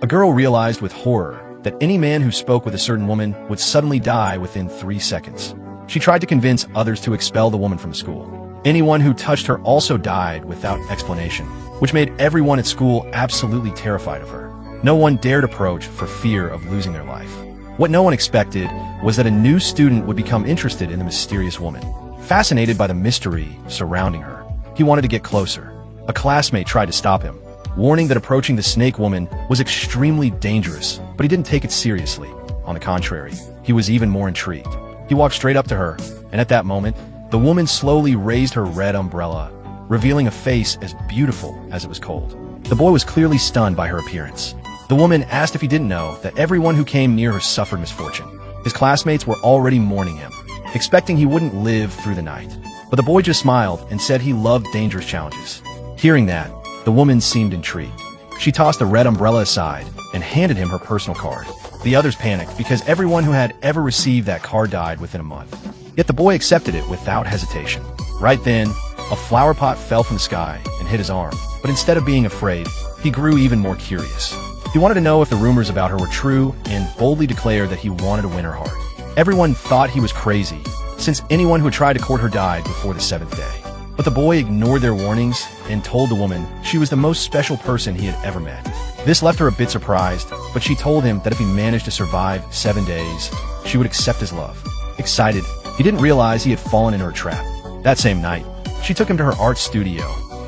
A girl realized with horror that any man who spoke with a certain woman would suddenly die within 3 seconds. She tried to convince others to expel the woman from school. Anyone who touched her also died without explanation, which made everyone at school absolutely terrified of her. No one dared approach for fear of losing their life. What no one expected was that a new student would become interested in the mysterious woman. Fascinated by the mystery surrounding her, he wanted to get closer. A classmate tried to stop him, warning that approaching the snake woman was extremely dangerous, but he didn't take it seriously. On the contrary, he was even more intrigued. He walked straight up to her, and at that moment, the woman slowly raised her red umbrella, revealing a face as beautiful as it was cold. The boy was clearly stunned by her appearance. The woman asked if he didn't know that everyone who came near her suffered misfortune. His classmates were already mourning him, expecting he wouldn't live through the night. But the boy just smiled and said he loved dangerous challenges. Hearing that, the woman seemed intrigued. She tossed the red umbrella aside and handed him her personal card. The others panicked because everyone who had ever received that card died within a month. Yet the boy accepted it without hesitation. Right then, a flower pot fell from the sky and hit his arm. But instead of being afraid, he grew even more curious. He wanted to know if the rumors about her were true and boldly declared that he wanted to win her heart. Everyone thought he was crazy, since anyone who tried to court her died before the 7th day. But the boy ignored their warnings and told the woman she was the most special person he had ever met. This left her a bit surprised, but she told him that if he managed to survive 7 days, she would accept his love. Excited, he didn't realize he had fallen into her trap. That same night, she took him to her art studio,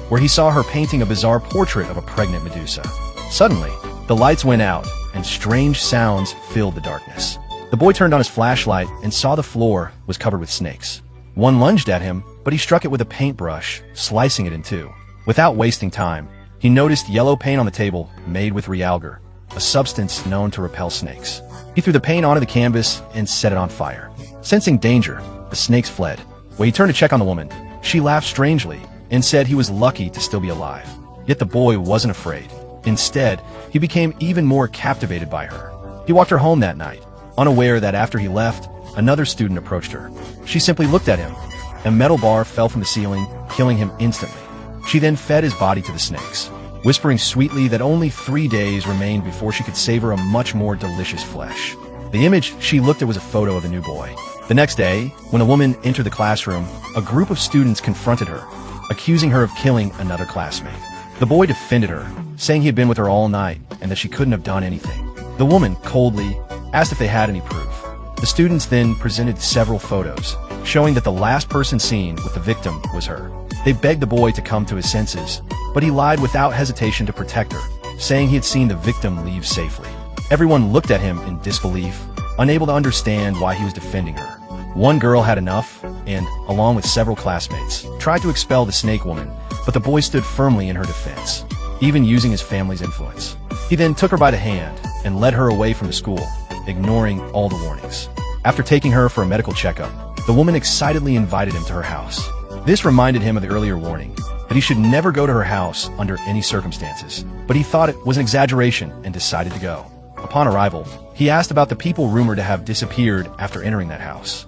where he saw her painting a bizarre portrait of a pregnant Medusa. Suddenly, the lights went out, and strange sounds filled the darkness. The boy turned on his flashlight and saw the floor was covered with snakes. One lunged at him, but he struck it with a paintbrush, slicing it in two. Without wasting time, he noticed yellow paint on the table made with realgar, a substance known to repel snakes. He threw the paint onto the canvas and set it on fire. Sensing danger, the snakes fled. When he turned to check on the woman, she laughed strangely and said he was lucky to still be alive. Yet the boy wasn't afraid. Instead, he became even more captivated by her. He walked her home that night, unaware that after he left, another student approached her. She simply looked at him. A metal bar fell from the ceiling, killing him instantly. She then fed his body to the snakes, whispering sweetly that only 3 days remained before she could savor a much more delicious flesh. The image she looked at was a photo of the new boy. The next day, when the woman entered the classroom, a group of students confronted her, accusing her of killing another classmate. The boy defended her, saying he had been with her all night and that she couldn't have done anything. The woman, coldly, asked if they had any proof. The students then presented several photos, showing that the last person seen with the victim was her. They begged the boy to come to his senses, but he lied without hesitation to protect her, saying he had seen the victim leave safely. Everyone looked at him in disbelief, unable to understand why he was defending her. One girl had enough and, along with several classmates, tried to expel the snake woman, but the boy stood firmly in her defense, even using his family's influence. He then took her by the hand and led her away from the school, ignoring all the warnings. After taking her for a medical checkup, the woman excitedly invited him to her house. This reminded him of the earlier warning, that he should never go to her house under any circumstances, but he thought it was an exaggeration and decided to go. Upon arrival, he asked about the people rumored to have disappeared after entering that house.